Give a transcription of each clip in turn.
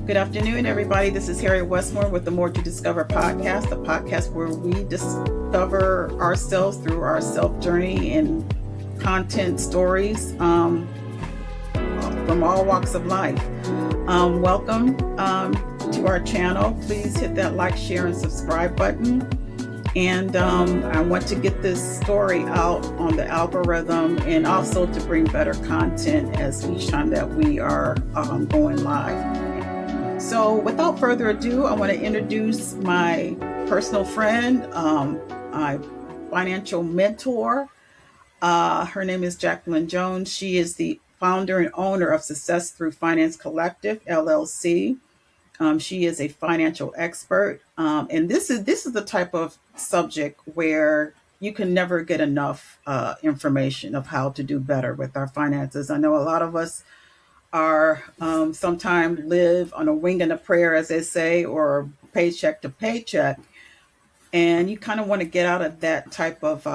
Good afternoon, everybody. This is Harriet Westmore with the More to Discover podcast, the podcast where we discover ourselves through our self journey and content stories from all walks of life. Welcome to our channel. Please hit that like, share, and subscribe button. And I want to get this story out on the algorithm and also to bring better content as each time that we are going live. So without further ado, I want to introduce my personal friend, my financial mentor. Her name is Jacqueline Jones. She is the founder and owner of Thru Finance Collective, LLC. She is a financial expert. And this is the type of subject where you can never get enough information of how to do better with our finances. I know a lot of us are sometimes live on a wing and a prayer, as they say, or paycheck to paycheck. And you kind of want to get out of that type of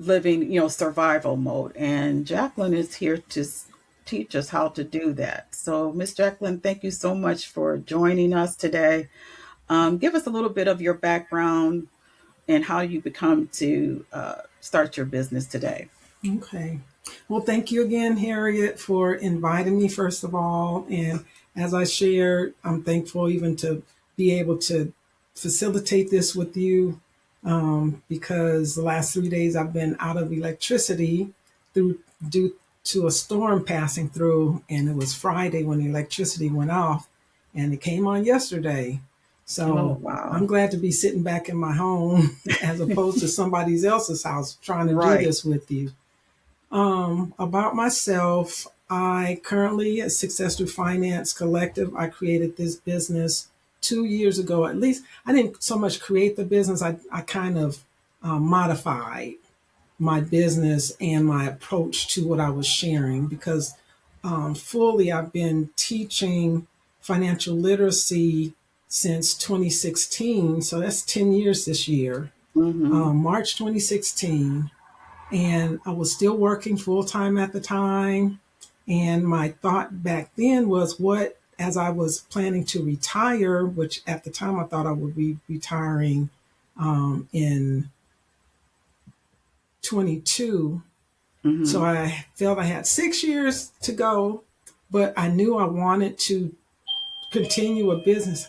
living, survival mode. And Jacqueline is here to teach us how to do that. So, Miss Jacqueline, thank you so much for joining us today. Give us a little bit of your background and how you become to start your business today. Okay. Well, thank you again, Harriet, for inviting me, first of all. And as I shared, I'm thankful even to be able to facilitate this with you because the last 3 days I've been out of electricity due to a storm passing through. And it was Friday when the electricity went off and it came on yesterday. So wow. I'm glad to be sitting back in my home as opposed to somebody else's house trying to do this with you. About myself, I currently at Thru Finance Collective, I created this business 2 years ago. At least I didn't so much create the business. I kind of modified my business and my approach to what I was sharing because fully I've been teaching financial literacy since 2016. So that's 10 years this year, March 2016. And I was still working full time at the time. And my thought back then was as I was planning to retire, which at the time I thought I would be retiring in 22. So I felt I had 6 years to go, but I knew I wanted to continue a business.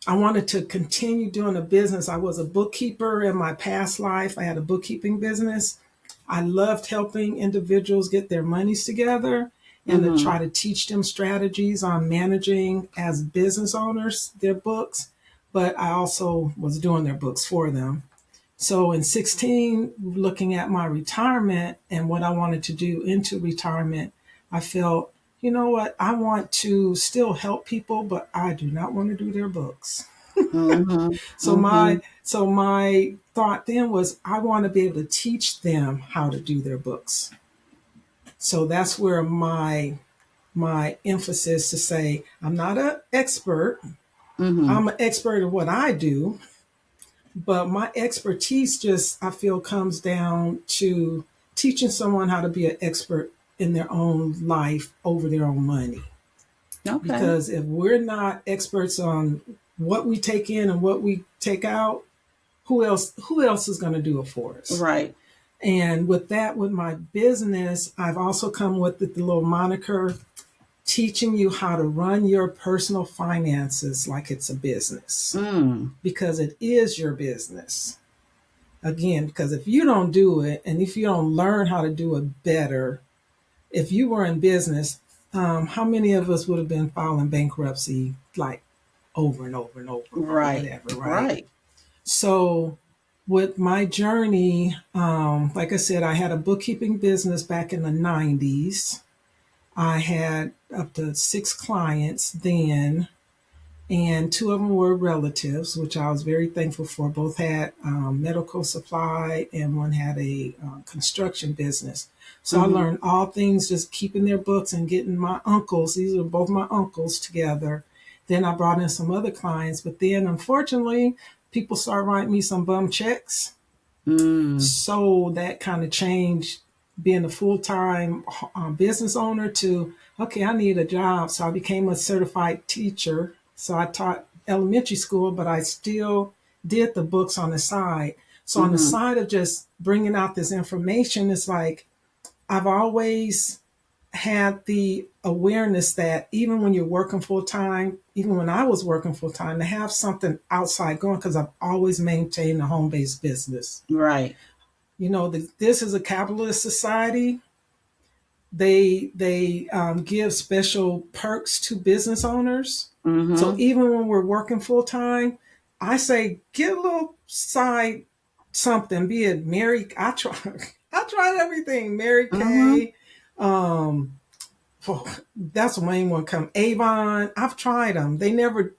I wanted to continue doing a business. I was a bookkeeper in my past life. I had a bookkeeping business. I loved helping individuals get their monies together and to try to teach them strategies on managing as business owners their books. But I also was doing their books for them. So in 16, looking at my retirement and what I wanted to do into retirement, I felt, you know what, I want to still help people, but I do not want to do their books. So my thought then was I want to be able to teach them how to do their books. So that's where my emphasis to say I'm not an expert. I'm an expert at what I do, but my expertise just I feel comes down to teaching someone how to be an expert in their own life over their own money. Okay. Because if we're not experts on what we take in and what we take out, who else is going to do it for us? Right. And with my business, I've also come with the little moniker, teaching you how to run your personal finances like it's a business, because it is your business. Again, because if you don't do it and if you don't learn how to do it better, if you were in business, how many of us would have been filing bankruptcy like over and over and over? Right. Whatever, right? So with my journey, like I said, I had a bookkeeping business back in the 90s. I had up to 6 clients then, and 2 of them were relatives, which I was very thankful for. Both had medical supply and one had a construction business. So I learned all things just keeping their books and getting my uncles, these are both my uncles, together. Then I brought in some other clients, but then unfortunately, people started writing me some bum checks. So that kind of changed being a full-time business owner to, okay, I need a job. So I became a certified teacher. So I taught elementary school, but I still did the books on the side. So on the Mm-hmm. side of just bringing out this information, it's like I've always had the awareness that even when you're working full time, even when I was working full time, to have something outside going, because I've always maintained a home based business. Right. This is a capitalist society. They give special perks to business owners. So Mm-hmm. even when we're working full time, I say get a little side something. Be it Mary, I try, I tried everything. Mary Mm-hmm. Kay, um, that's the main one. Come Avon. I've tried them. They never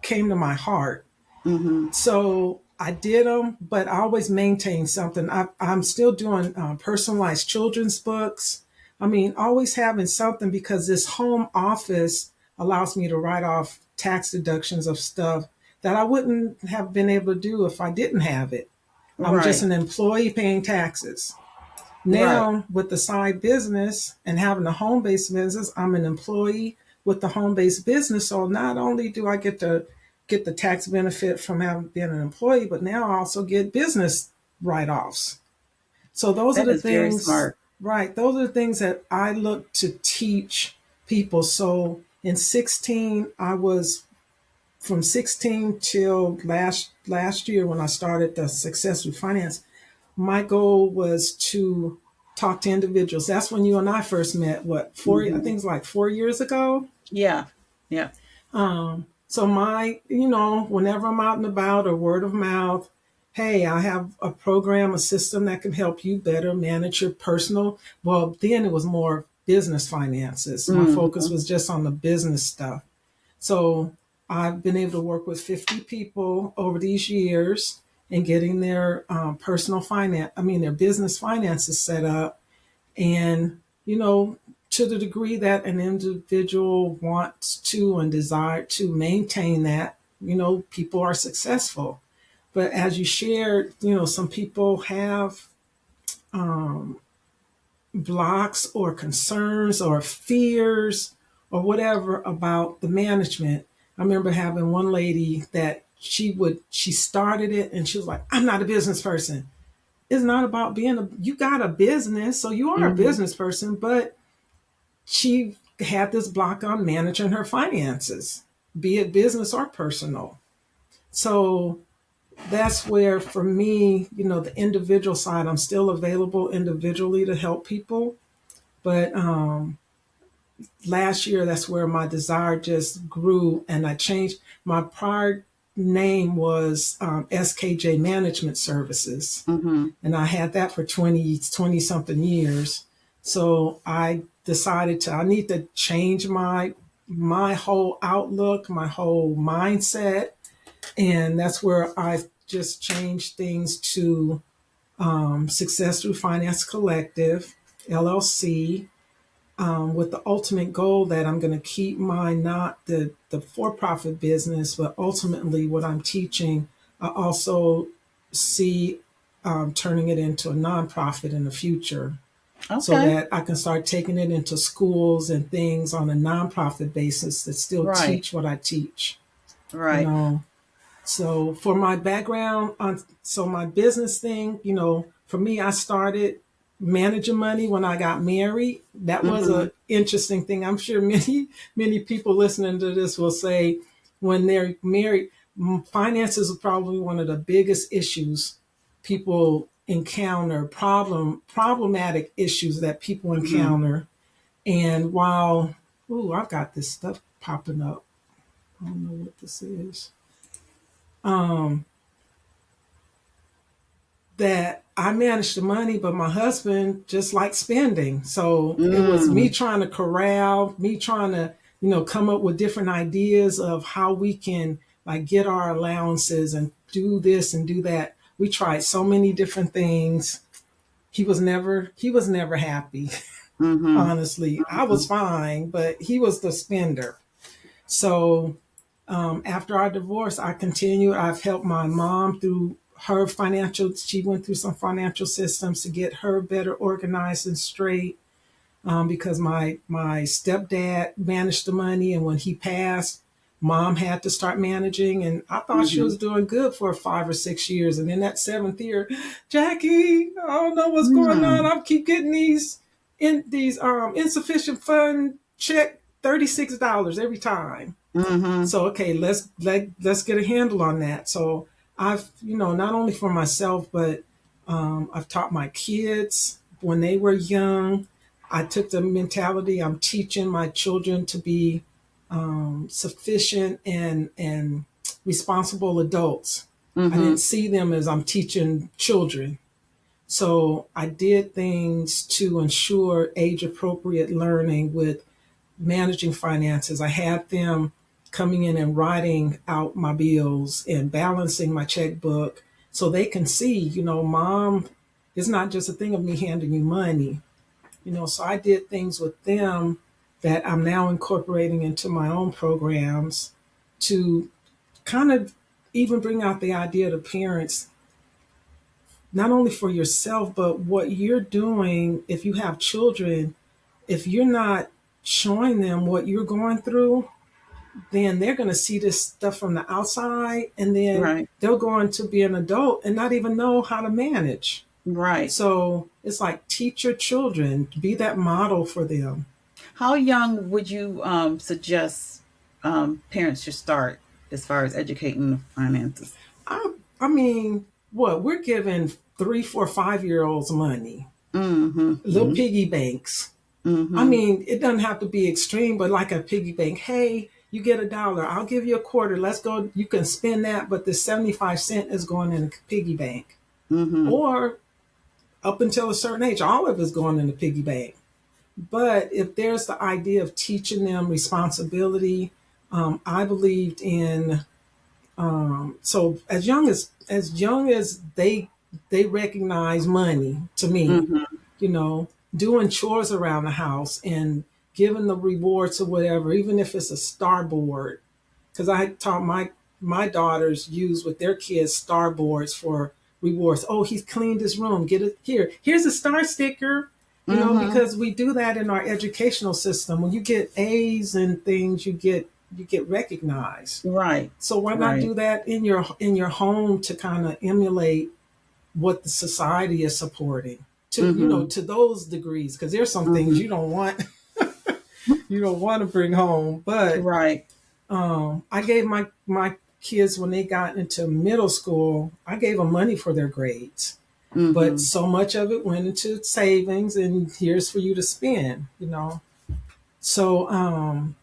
came to my heart. Mm-hmm. So I did them, but I always maintain something. I'm still doing personalized children's books. I mean, always having something because this home office allows me to write off tax deductions of stuff that I wouldn't have been able to do if I didn't have it. I'm just Right. an employee paying taxes. Right. Now, with the side business and having a home based business, I'm an employee with the home based business. So not only do I get the tax benefit from having been an employee, but now I also get business write offs. So those are That the is very things, smart. right? Those are the things that I look to teach people. So in 16, I was from 16 till last year when I started the Success Thru Finance. My goal was to talk to individuals. That's when you and I first met. What four? I Mm-hmm. think it's like 4 years ago. Yeah. Yeah. So whenever I'm out and about or word of mouth, hey, I have a program, a system that can help you better manage your personal. Well, then it was more business finances. My focus Mm-hmm. was just on the business stuff. So I've been able to work with 50 people over these years and getting their their business finances set up. And, to the degree that an individual wants to and desire to maintain that, people are successful. But as you shared, some people have blocks or concerns or fears or whatever about the management. I remember having one lady that she started it and she was like, I'm not a business person. It's not about you got a business, so you are a Mm-hmm. business person, but she had this block on managing her finances, be it business or personal. So that's where, for me, the individual side, I'm still available individually to help people. But last year, that's where my desire just grew and I changed. My prior name was SKJ Management Services. Mm-hmm. And I had that for 20 something years. So I decided I need to change my whole outlook, my whole mindset. And that's where I just changed things to Success Thru Finance Collective, LLC, with the ultimate goal that I'm going to keep my not the for-profit business, but ultimately what I'm teaching, I also see turning it into a nonprofit in the future, so Okay. that I can start taking it into schools and things on a nonprofit basis that still Right. teach what I teach. You Right. know, so for my background so my business thing, for me, I started managing money when I got married. That was Mm-hmm. a interesting thing. I'm sure many people listening to this will say when they're married, finances are probably one of the biggest issues people encounter, problematic issues that people Mm-hmm. encounter. And while, ooh, I've got this stuff popping up. I don't know what this is. Um, that I managed the money, but my husband just liked spending. So it was me Mm. trying to corral, me trying to, come up with different ideas of how we can like get our allowances and do this and do that. We tried so many different things. He was never happy. Mm-hmm. Honestly, I was fine, but he was the spender. So after our divorce, I continued. I've helped my mom through she went through some financial systems to get her better organized and straight. Because my stepdad managed the money, and when he passed, mom had to start managing. And I thought she Mm-hmm. was doing good for 5 or 6 years. And in that seventh year, Jackie, I don't know what's going on. Mm-hmm. I keep getting these insufficient fund check $36 every time. Mm-hmm. So okay, let's get a handle on that. So I've not only for myself, but I've taught my kids when they were young. I took the mentality I'm teaching my children to be sufficient and responsible adults. I Mm-hmm. didn't see them as I'm teaching children. So I did things to ensure age appropriate learning with managing finances. I had them coming in and writing out my bills and balancing my checkbook so they can see, mom, it's not just a thing of me handing you money. So I did things with them that I'm now incorporating into my own programs to kind of even bring out the idea to parents, not only for yourself, but what you're doing if you have children, if you're not showing them what you're going through, then they're going to see this stuff from the outside, and then Right. they'll go on to be an adult and not even know how to manage. Right. So it's like teach your children, be that model for them. How young would you suggest parents should start as far as educating the finances? I mean, what we're giving 3, 4, 5 year olds money, little Mm-hmm. piggy banks. I Mm-hmm. mean, it doesn't have to be extreme, but like a piggy bank. Hey, you get $1. I'll give you a quarter. Let's go. You can spend that, but the 75 cent is going in a piggy bank. Mm-hmm. Or up until a certain age, all of it is going in the piggy bank. But if there's the idea of teaching them responsibility, I believed in so as young as they recognize money to me, Mm-hmm. you know, doing chores around the house and giving the rewards or whatever, even if it's a starboard. Because I taught my daughters use with their kids starboards for rewards. Oh, he's cleaned his room. Get it here. Here's a star sticker. Mm-hmm. Because we do that in our educational system. When you get A's and things, you get recognized. Right. So why not Right. do that in your home to kind of emulate what the society is supporting to Mm-hmm. to those degrees? Because there's some things Mm-hmm. you don't want to bring home. But Right. I gave my kids when they got into middle school, I gave them money for their grades, but Mm-hmm. so much of it went into savings, and here's for you to spend. So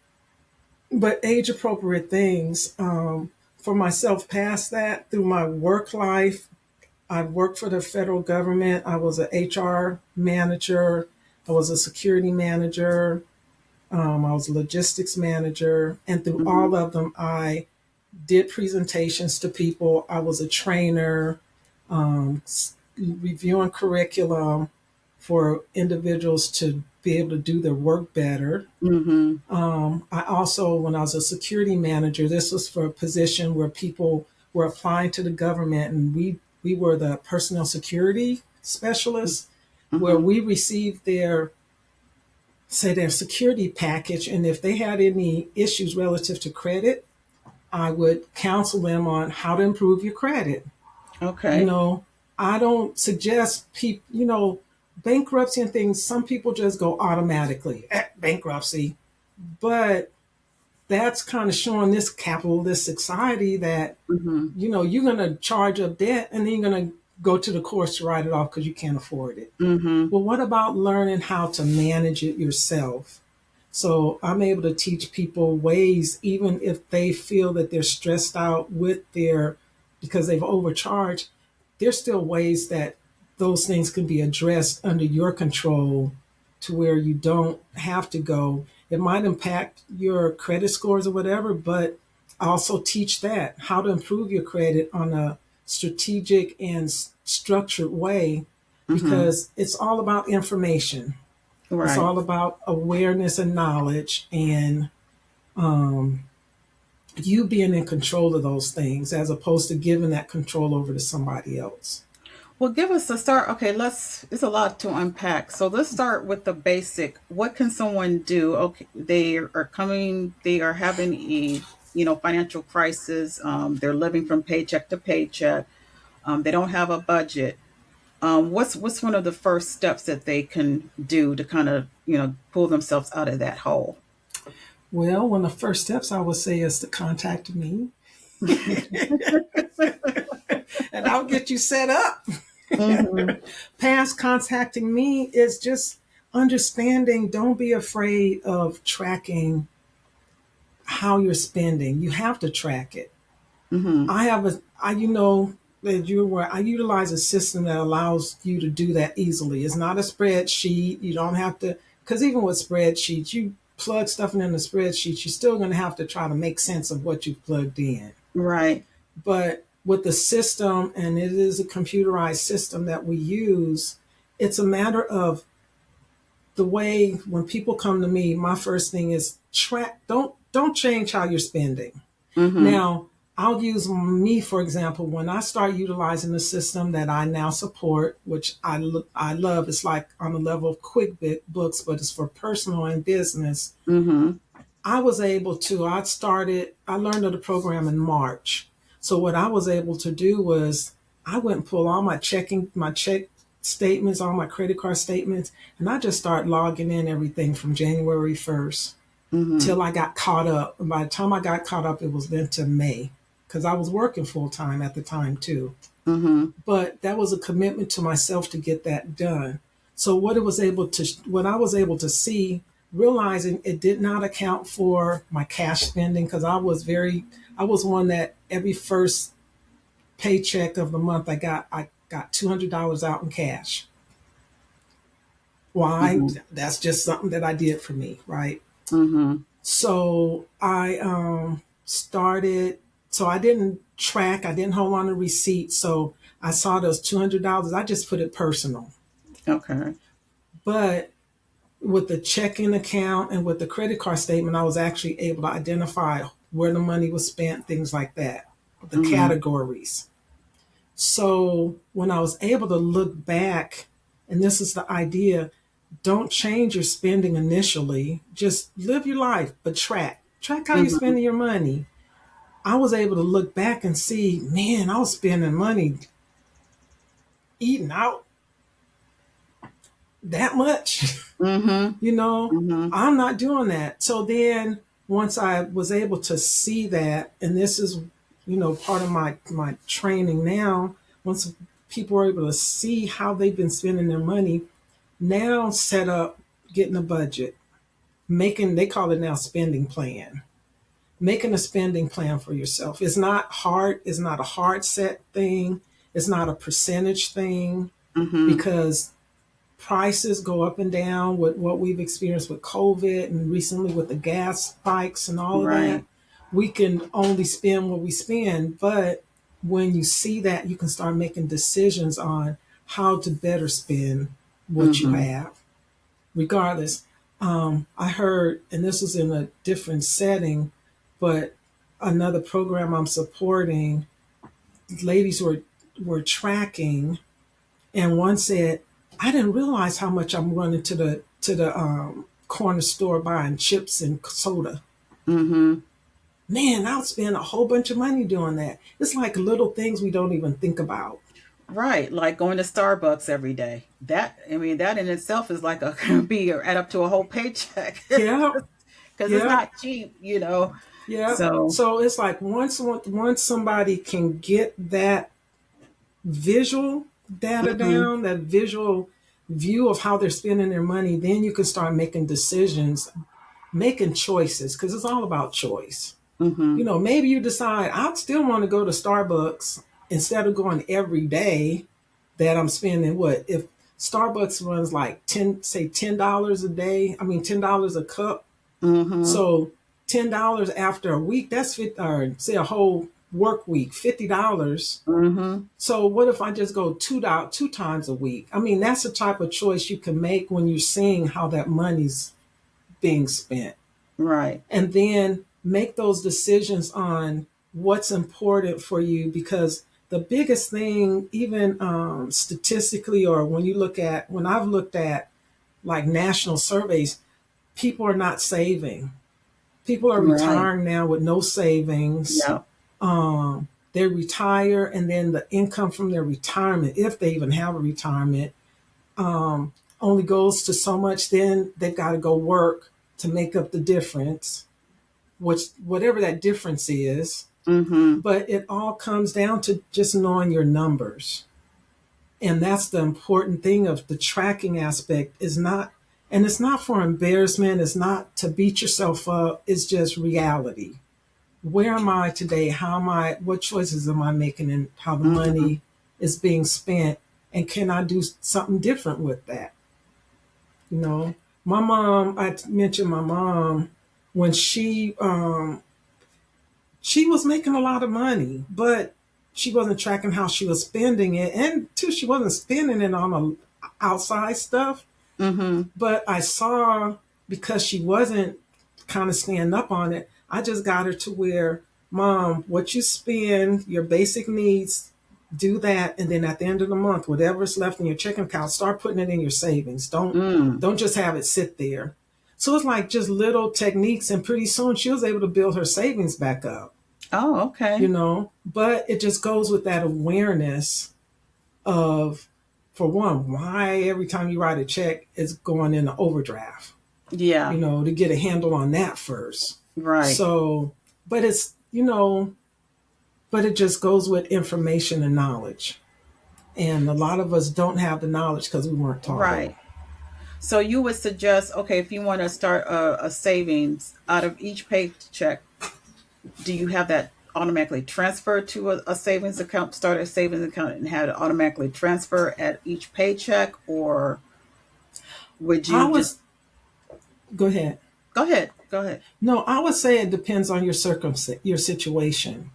but age appropriate things. For myself, past that, through my work life, I've worked for the federal government. I was an HR manager. I was a security manager. I was a logistics manager. And through Mm-hmm. all of them, I did presentations to people. I was a trainer, reviewing curriculum for individuals to be able to do their work better. Mm-hmm. I also, when I was a security manager, this was for a position where people were applying to the government, and we were the personnel security specialists, where Mm-hmm. we received their security package, and if they had any issues relative to credit, I would counsel them on how to improve your credit. You Okay. know, I don't suggest people, bankruptcy and things. Some people just go automatically at bankruptcy, but that's kind of showing this capitalist society that Mm-hmm. you're going to charge up debt and then you're going to go to the courts to write it off because you can't afford it. Mm-hmm. Well, what about learning how to manage it yourself? So I'm able to teach people ways, even if they feel that they're stressed out because they've overcharged, there's still ways that those things can be addressed under your control to where you don't have to go. It might impact your credit scores or whatever, but I also teach that how to improve your credit on a strategic and structured way, Mm-hmm. because it's all about information. It's Right. all about awareness and knowledge, and you being in control of those things as opposed to giving that control over to somebody else. Well, give us a start. Okay, it's a lot to unpack. So let's start with the basic. What can someone do? Okay, they are having a, financial crisis. They're living from paycheck to paycheck. They don't have a budget. What's one of the first steps that they can do to kind of, pull themselves out of that hole? Well, one of the first steps I would say is to contact me and I'll get you set up. Mm-hmm. Past contacting me is just understanding, don't be afraid of tracking how you're spending. You have to track it. Mm-hmm. I utilize a system that allows you to do that easily. It's not a spreadsheet. You don't have to, because even with spreadsheets, you plug stuff in the spreadsheet, you're still going to have to try to make sense of what you've plugged in. Right. But with the system, and it is a computerized system that we use, it's a matter of the way when people come to me, my first thing is track, don't change how you're spending. Mm-hmm. Now, I'll use me, for example, when I start utilizing the system that I now support, which I love. It's like on the level of QuickBooks, but it's for personal and business. Mm-hmm. I learned of the program in March. So what I was able to do was I went and pull all my check statements, all my credit card statements, and I just start logging in everything from January 1st Mm-hmm. till I got caught up. And by the time I got caught up, it was then to May because I was working full time at the time too. Mm-hmm. But that was a commitment to myself to get that done. So what I was able to see, realizing it did not account for my cash spending because I was one that every first paycheck of the month I got $200 out in cash. Why? Mm-hmm. That's just something that I did for me, right? Mm-hmm. So I started. So I didn't track. I didn't hold on to receipts. So I saw those $200. I just put it personal. Okay. But with the checking account and with the credit card statement, I was actually able to identify where the money was spent, things like that, the Mm-hmm. categories. So when I was able to look back, and this is the idea, don't change your spending initially. Just live your life, but track how you're Mm-hmm. spending your money. I was able to look back and see, man, I was spending money eating out that much. Mm-hmm. you know, Mm-hmm. I'm not doing that. So then once I was able to see that, and this is, part of my training now, once people are able to see how they've been spending their money, now set up getting a budget, they call it now spending plan. Making a spending plan for yourself. It's not hard, it's not a hard set thing, it's not a percentage thing Mm-hmm. because prices go up and down with what we've experienced with COVID and recently with the gas spikes and all of that. Right. We can only spend what we spend, but when you see that, you can start making decisions on how to better spend what you Mm-hmm. have. Regardless, I heard, and this was in a different setting, but another program I'm supporting, ladies were tracking, and one said, "I didn't realize how much I'm running to the corner store buying chips and soda. Mm-hmm. Man, I'll spend a whole bunch of money doing that. It's like little things we don't even think about." Right. Like going to Starbucks every day. That in itself is like can be add up to a whole paycheck Yeah, because it's yeah, not cheap. yeah. So, So it's like once somebody can get that visual data mm-hmm. down, that visual view of how they're spending their money, then you can start making decisions, making choices, because it's all about choice. Mm-hmm. Maybe you decide I still want to go to Starbucks instead of going every day that I'm spending what if Starbucks runs like $10 a day, I mean $10 a cup. Mm-hmm. So $10 after a week, or say a whole work week, $50. Mm-hmm. So what if I just go two times a week? I mean, that's the type of choice you can make when you're seeing how that money's being spent. Right. And then make those decisions on what's important for you, because the biggest thing, even statistically, or when I've looked at like national surveys, people are not saving. People are Right. retiring now with no savings. Yeah. They retire, and then the income from their retirement, if they even have a retirement, only goes to so much. Then they've got to go work to make up the difference, which whatever that difference is. Mm-hmm. But it all comes down to just knowing your numbers. And that's the important thing of the tracking aspect, is not, and it's not for embarrassment, it's not to beat yourself up, it's just reality. Where am I today? What choices am I making, and how the Mm-hmm. money is being spent? And can I do something different with that? You know, my mom, I mentioned my mom, when she was making a lot of money, but she wasn't tracking how she was spending it. And two, she wasn't spending it on outside stuff. Mm-hmm. But I saw, because she wasn't kind of stand up on it, I just got her to where, Mom, what you spend, your basic needs, do that. And then at the end of the month, whatever's left in your checking account, start putting it in your savings. Mm. Don't just have it sit there. So it's like just little techniques. And pretty soon she was able to build her savings back up, Oh, okay. but it just goes with that awareness of, for one, why every time you write a check, it's going in an overdraft, Yeah. to get a handle on that first. Right. So, but but it just goes with information and knowledge. And a lot of us don't have the knowledge because we weren't taught it. Right. So you would suggest, okay, if you want to start a savings out of each paycheck, do you have that automatically transferred to a savings account, start a savings account and have it automatically transfer at each paycheck? Or would I you just was, go ahead. go ahead? Go ahead. No, I would say it depends on your circumstance, your situation.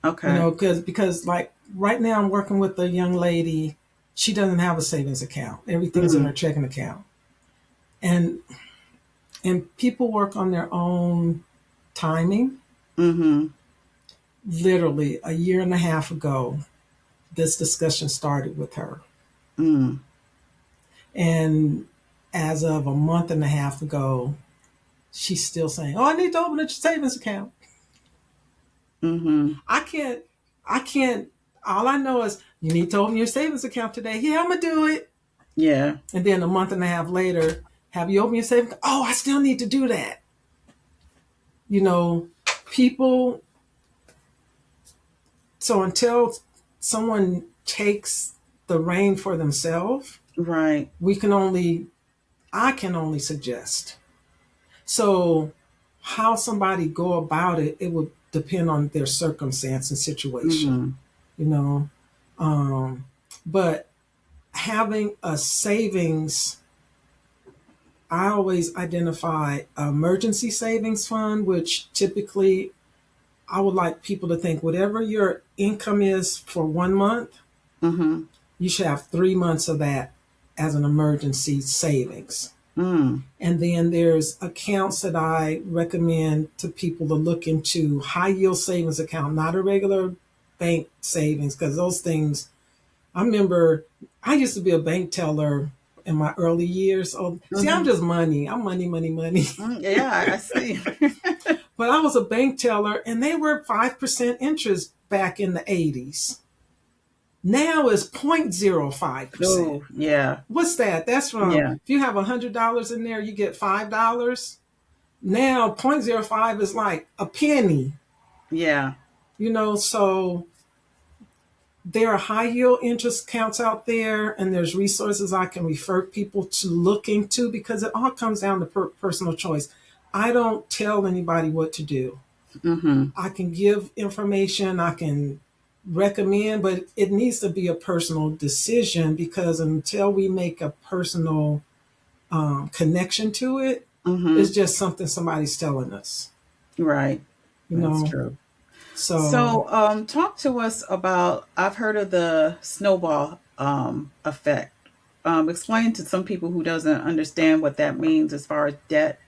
Okay. Because like right now I'm working with a young lady. She doesn't have a savings account. Everything's in Mm-hmm. her checking account. And people work on their own timing. Mm-hmm. Literally a year and a half ago, this discussion started with her. Mm. And as of a month and a half ago, she's still saying, "Oh, I need to open a savings account." Mm-hmm. I can't, I can't, all I know is you need to open your savings account today. Yeah, I'm gonna do it. Yeah. And then a month and a half later, have you opened your savings account? Oh, I still need to do that. You know, people, so until someone takes the reign for themselves, Right. we can only, I can only suggest. So how somebody go about it, it would depend on their circumstance and situation, Mm-hmm. you know. Um, but having a savings, I always identify emergency savings fund, which typically I would like people to think whatever your income is for 1 month, Mm-hmm. you should have 3 months of that as an emergency savings. Mm. And then there's accounts that I recommend to people to look into: high yield savings account, not a regular bank savings, because those things, I remember I used to be a bank teller in my early years. Oh, see, I'm Mm-hmm. just money. I'm money, money, money. Mm, yeah, I see. But I was a bank teller and they were 5% interest back in the 80s. Now it's 0.05%. Oh, yeah. What's that? That's from, Yeah. if you have $100 in there, you get $5. Now 0.05 is like a penny, Yeah. so there are high yield interest accounts out there, and there's resources I can refer people to look into, because it all comes down to personal choice. I don't tell anybody what to do. Mm-hmm. I can give information, I can recommend, but it needs to be a personal decision, because until we make a personal connection to it, it's Mm-hmm. just something somebody's telling us, Right. you That's know. true. So So, talk to us about. I've heard of the snowball effect. Explain to some people who doesn't understand what that means as far as debt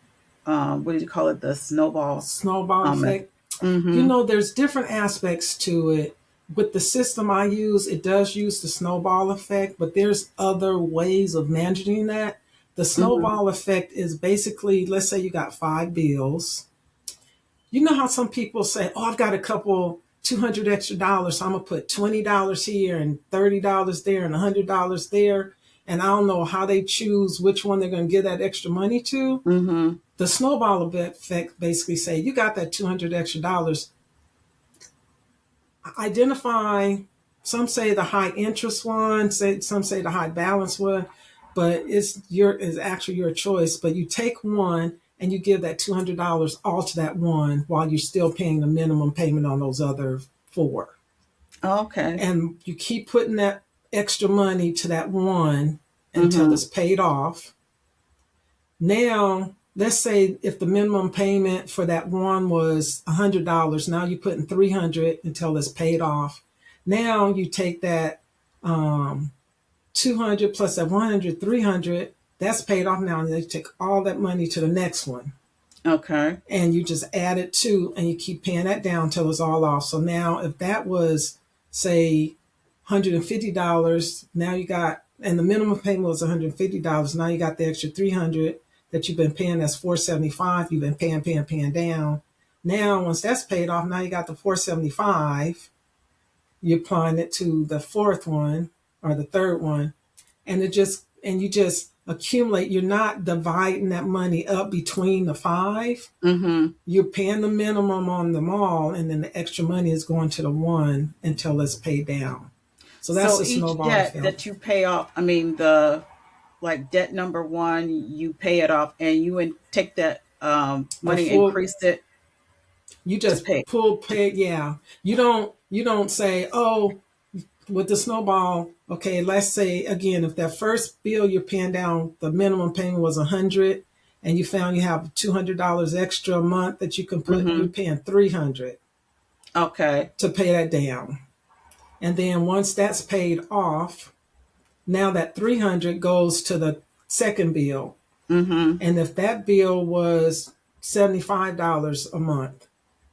what do you call it? The snowball. Snowball Effect. effect. Mm-hmm. There's different aspects to it. With the system I use, it does use the snowball effect, but there's other ways of managing that. The Mm-hmm. snowball effect is basically, let's say you got 5 bills. You know how some people say, "Oh, I've got a couple 200 extra dollars, so I'm gonna put $20 here and $30 there and $100 there," and I don't know how they choose which one they're gonna give that extra money to. Mm-hmm. The snowball effect basically say you got that 200 extra dollars. Identify, some say the high interest one, some say the high balance one, but is actually your choice. But you take one and you give that $200 all to that one while you're still paying the minimum payment on those other four. Okay. And you keep putting that extra money to that one until Mm-hmm. it's paid off. Now, let's say if the minimum payment for that one was $100, now you're putting 300 until it's paid off. Now you take that 200 plus that 100, 300, that's paid off now. And you take all that money to the next one. Okay. And you just add it to, and you keep paying that down until it's all off. So now if that was, say, $150, now you got, and the minimum payment was $150, now you got the extra 300 that you've been paying, that's 475, you've been paying down. Now once that's paid off, now you got the 475, you're applying it to the fourth one or the third one, and you just accumulate. You're not dividing that money up between the five. Mm-hmm. You're paying the minimum on them all, and then the extra money is going to the one until it's paid down. So that's So the each snowball debt effect. that you pay off, I mean, the like debt number one, you pay it off, and take that The money, full, increase it you to just pay. pay. Yeah, you don't say, oh, with the snowball. Okay, let's say again, if that first bill you're paying down, the minimum payment was 100, and you found you have $200 extra a month that you can put. You're Mm-hmm. paying 300 Okay. to pay that down, and then once that's paid off, now that 300 goes to the second bill. Mm-hmm. And if that bill was $75 a month,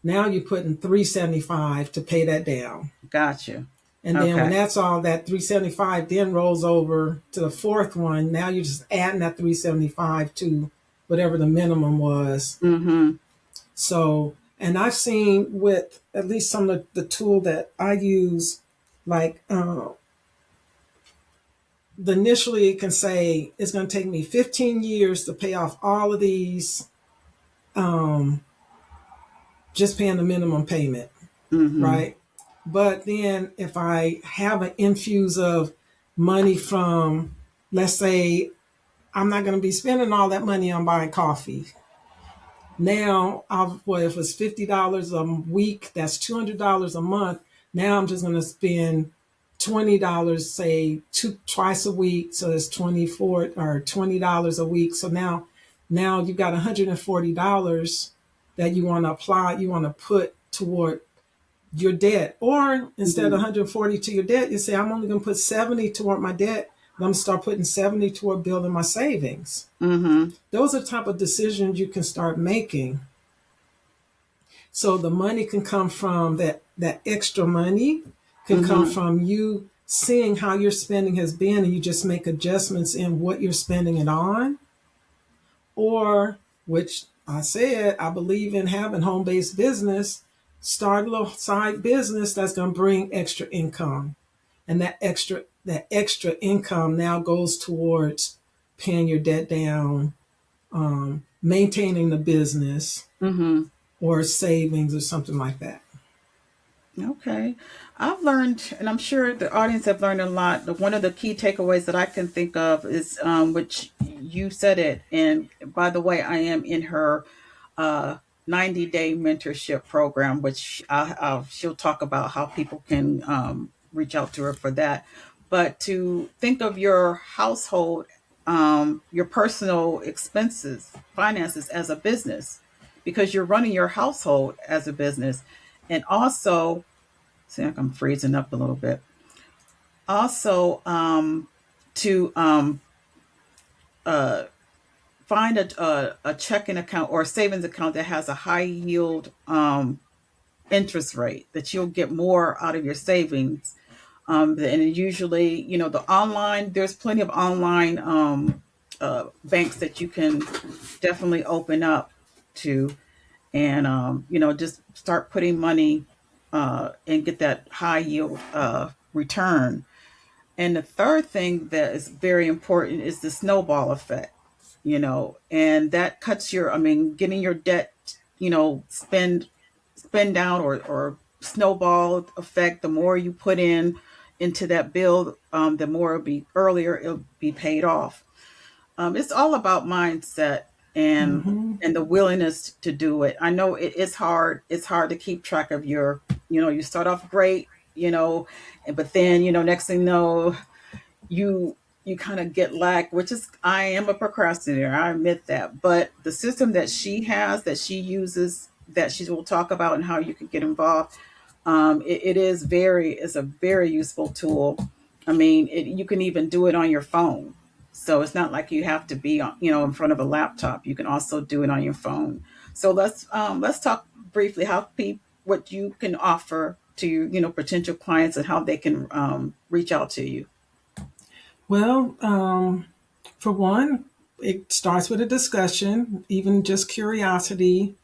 now you're putting 375 to pay that down. Gotcha. And then when Okay. that's all, that 375 then rolls over to the fourth one. Now you're just adding that 375 to whatever the minimum was. Mm-hmm. So, and I've seen with at least some of the tool that I use, like initially it can say it's going to take me 15 years to pay off all of these, um, just paying the minimum payment, Mm-hmm. right? But then if I have an infuse of money from, let's say, I'm not going to be spending all that money on buying coffee. Now, if it's $50 a week, that's $200 a month. Now I'm just going to spend $20, say twice a week. So it's 24 or $20 a week. So now you've got $140 that you want to apply, you want to put toward your debt. Or instead of Mm-hmm. 140 to your debt, you say, I'm only going to put 70 toward my debt. But I'm going to start putting 70 toward building my savings. Mm-hmm. Those are the type of decisions you can start making. So the money can come from that extra money can come Mm-hmm. from you seeing how your spending has been, and you just make adjustments in what you're spending it on. Or, which I said, I believe in having home-based business, start a little side business that's going to bring extra income. And that extra income now goes towards paying your debt down, maintaining the business, Mm-hmm. or savings or something like that. Okay. I've learned, and I'm sure the audience have learned a lot. One of the key takeaways that I can think of is, which you said it. And by the way, I am in her uh, 90-day mentorship program, which she'll talk about how people can reach out to her for that. But to think of your household, your personal expenses, finances as a business, because you're running your household as a business. And also, see, like I'm freezing up a little bit. Also, to uh, find a checking account or a savings account that has a high yield interest rate, that you'll get more out of your savings. And usually, the online, there's plenty of online banks that you can definitely open up to, and just start putting money and get that high yield return. And the third thing that is very important is the snowball effect, and that cuts getting your debt, spend down, or snowball effect. The more you put into that bill, the more it'll be paid off. It's all about mindset and Mm-hmm. and the willingness to do it. I know it's hard. It's hard to keep track of you start off great, but then, next thing you know, you you kind of get lack, which is, I am a procrastinator. I admit that. But the system that she has, that she uses, that she will talk about, and how you can get involved, it's a very useful tool. You can even do it on your phone. So it's not like you have to be in front of a laptop. You can also do it on your phone. So let's talk briefly what you can offer to your potential clients, and how they can reach out to you. Well, for one, it starts with a discussion, even just curiosity.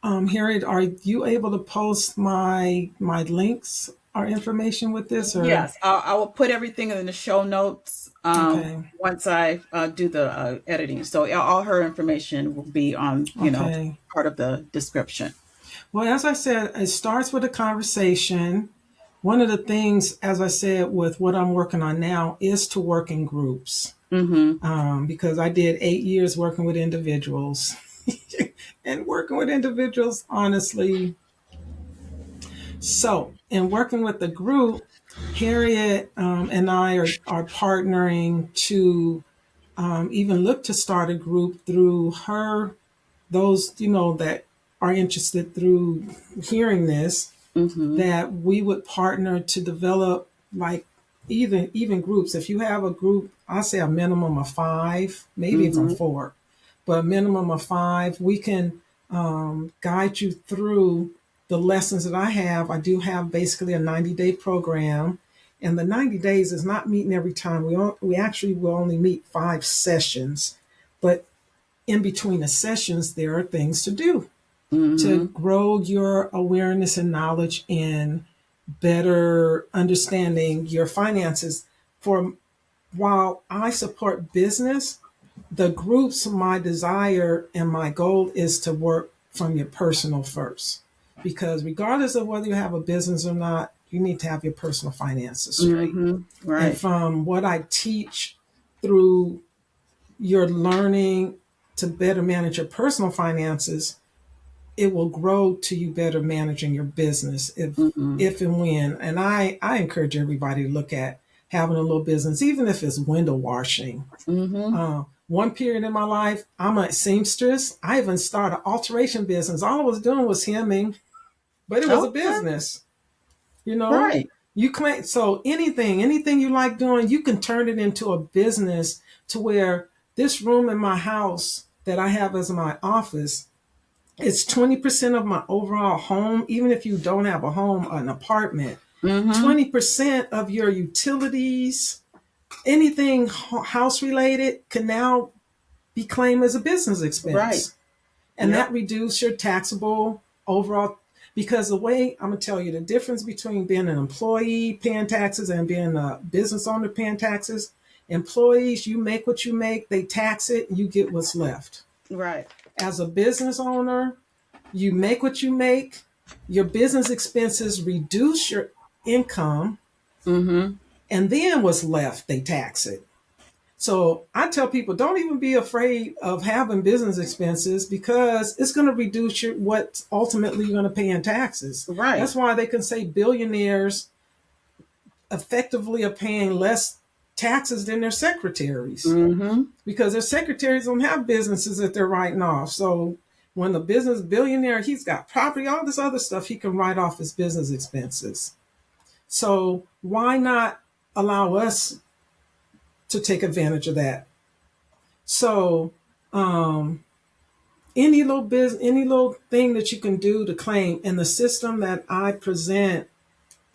Harriet, are you able to post my links or information with this, or Yes, I will put everything in the show notes okay, once I do the editing. So all her information will be on, okay. part of the description. Well, as I said, it starts with a conversation. One of the things, as I said, with what I'm working on now is to work in groups, Mm-hmm. because I did 8 years working with individuals. And working with individuals, honestly. So, in working with the group, Harriet and I are partnering to even look to start a group through her, those, that are interested through hearing this, Mm-hmm. that we would partner to develop, like, even groups. If you have a group, I say a minimum of 5, maybe even Mm-hmm. 4, but a minimum of 5, we can guide you through the lessons that I have. I do have basically a 90-day program, and the 90 days is not meeting every time. We actually will only meet 5 sessions, but in between the sessions, there are things to do to Mm-hmm. grow your awareness and knowledge in better understanding your finances. For while I support business, the groups, my desire and my goal is to work from your personal first. Because regardless of whether you have a business or not, you need to have your personal finances straight. Mm-hmm. And Right. from what I teach through your learning to better manage your personal finances, it will grow to you better managing your business Mm-hmm. if and when. And I encourage everybody to look at having a little business, even if it's window washing. Mm-hmm. One period in my life, I'm a seamstress. I even started an alteration business. All I was doing was hemming, but it was a Okay. business. You know, Right. you claim, so anything you like doing, you can turn it into a business, to where this room in my house that I have as my office, it's 20% of my overall home. Even if you don't have a home, an apartment, Mm-hmm. 20% of your utilities, anything house related, can now be claimed as a business Right. expense. And Yep. that reduces your taxable overall. Because the way I'm going to tell you, the difference between being an employee paying taxes and being a business owner paying taxes, employees, you make what you make, they tax it, and you get what's left. Right. As a business owner, you make what you make, your business expenses reduce your income, Mm-hmm. and then what's left, they tax it. So I tell people, don't even be afraid of having business expenses, because it's going to reduce what ultimately you're going to pay in taxes. Right. That's why they can say billionaires effectively are paying less taxes than their secretaries, Mm-hmm. because their secretaries don't have businesses that they're writing off. So when the business billionaire, he's got property, all this other stuff, he can write off his business expenses. So why not allow us to take advantage of that? So Um, any little business, any little thing that you can do to claim, and the system that I present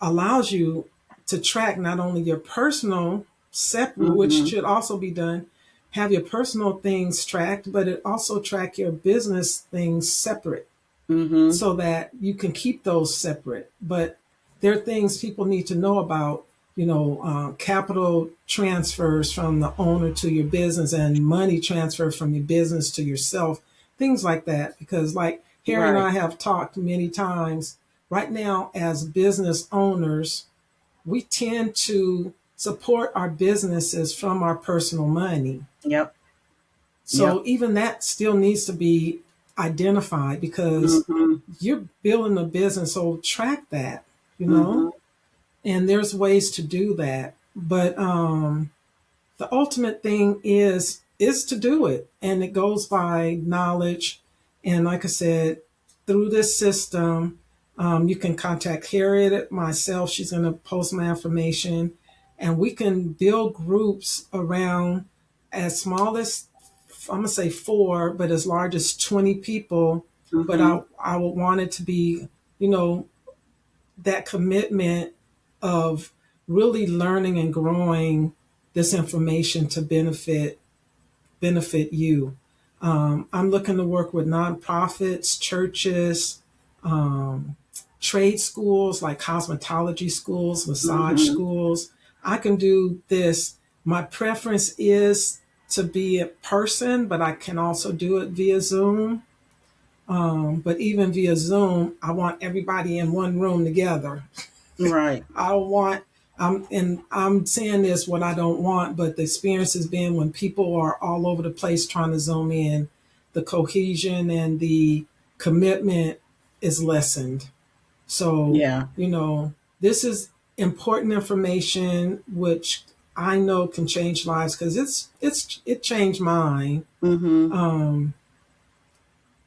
allows you to track not only your personal separate, which Mm-hmm. should also be done, have your personal things tracked, but it also track your business things separate Mm-hmm. so that you can keep those separate. But there are things people need to know about, capital transfers from the owner to your business and money transfer from your business to yourself, things like that. Because, like Harry and Right. I have talked many times, right now, as business owners, we tend to support our businesses from our personal money. Yep. Yep. So even that still needs to be identified because Mm-hmm. you're building a business, so track that, you know, Mm-hmm. and there's ways to do that. But the ultimate thing is to do it, and it goes by knowledge. And like I said, through this system, you can contact Harriet, myself. She's going to post my information, and we can build groups around as small as, I'm gonna say four, but as large as 20 people. But Mm-hmm. I would want it to be, you know, that commitment of really learning and growing this information to benefit you. I'm looking to work with nonprofits, churches, um, trade schools like cosmetology schools, massage Mm-hmm. schools. I can do this. My preference is to be in person, but I can also do it via Zoom. But even via Zoom, I want everybody in one room together. Right. I don't want, and I'm saying this what I don't want, but the experience has been when people are all over the place trying to zoom in, the cohesion and the commitment is lessened. So, Yeah. this is important information which I know can change lives because it changed mine. Mm-hmm. Um,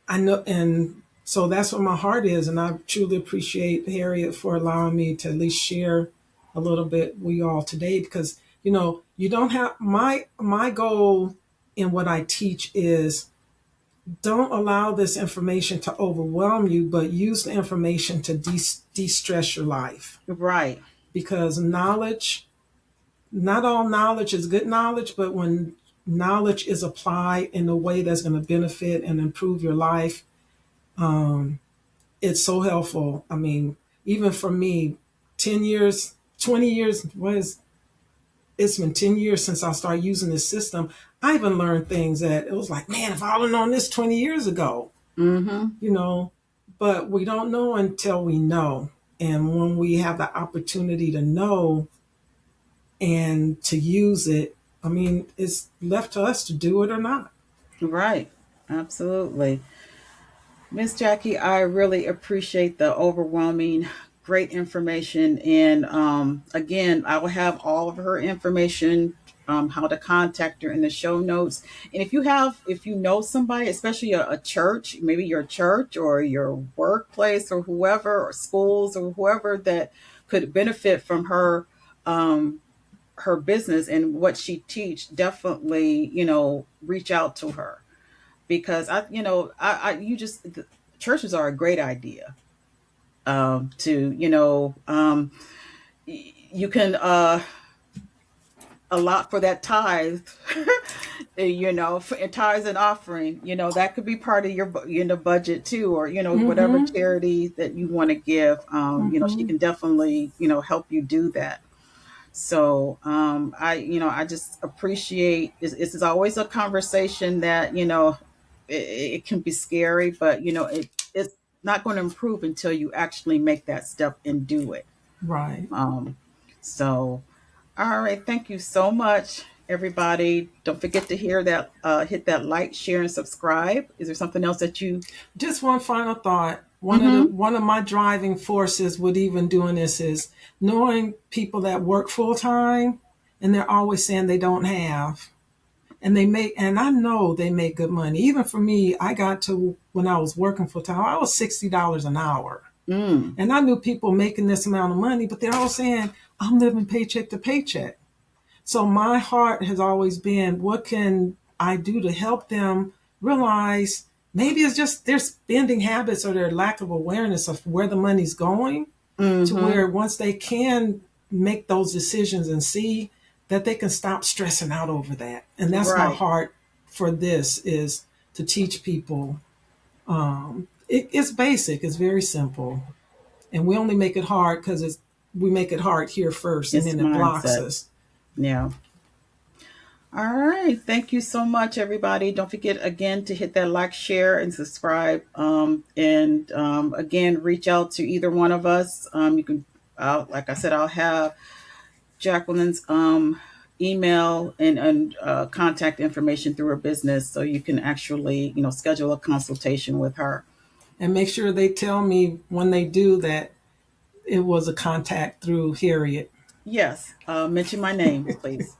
I know, and so that's what my heart is. And I truly appreciate Harriet for allowing me to at least share a little bit with you all today because, you don't have my goal in what I teach is don't allow this information to overwhelm you, but use the information to de-stress your life Right. because not all knowledge is good knowledge, but when knowledge is applied in a way that's going to benefit and improve your life, um, it's so helpful. I mean, even for me, 10 years, 20 years, it's been 10 years since I started using this system. I even learned things that it was like, man, if I would have known this 20 years ago, Mm-hmm. you know, but we don't know until we know. And when we have the opportunity to know and to use it, I mean, it's left to us to do it or not. Right. Absolutely. Miss Jackie, I really appreciate the overwhelming great information. And again, I will have all of her information, how to contact her in the show notes. And if you know somebody, especially a church, maybe your church or your workplace or whoever, or schools or whoever that could benefit from um, her business and what she teach, definitely, reach out to her because you just churches are a great idea. To you can allot for that tithe, for tithes and offering. That could be part of your budget too, or whatever Mm-hmm. charity that you want to give. She Mm-hmm. can definitely help you do that. So I just appreciate this is always a conversation that it can be scary, but it's not going to improve until you actually make that step and do it. Right. Um, so all right, thank you so much, everybody. Don't forget to hit that like, share, and subscribe. Is there something else that you? Just one final thought. Mm-hmm. One of my driving forces with even doing this is knowing people that work full time and they're always saying they don't have. And I know they make good money. Even for me, I got to when I was working full time, I was $60 an hour. Mm, And I knew people making this amount of money, but they're all saying, I'm living paycheck to paycheck. So my heart has always been, what can I do to help them realize maybe it's just their spending habits or their lack of awareness of where the money's going, to Mm-hmm. where once they can make those decisions and see that, they can stop stressing out over that. And that's my Right. heart for this, is to teach people. It's basic, it's very simple. And we only make it hard because we make it hard here first, and It's then it blocks mindset. us. Yeah. All right. Thank you so much, everybody. Don't forget again to hit that like, share, and subscribe. And again, reach out to either one of us. You can, like I said, I'll have Jacqueline's email and contact information through her business, so you can actually, schedule a consultation with her. And make sure they tell me when they do that it was a contact through Harriet. Yes. Mention my name, please.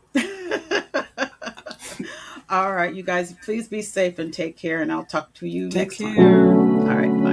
All right, you guys, please be safe and take care, and I'll talk to you Take next time. care. All right. Bye.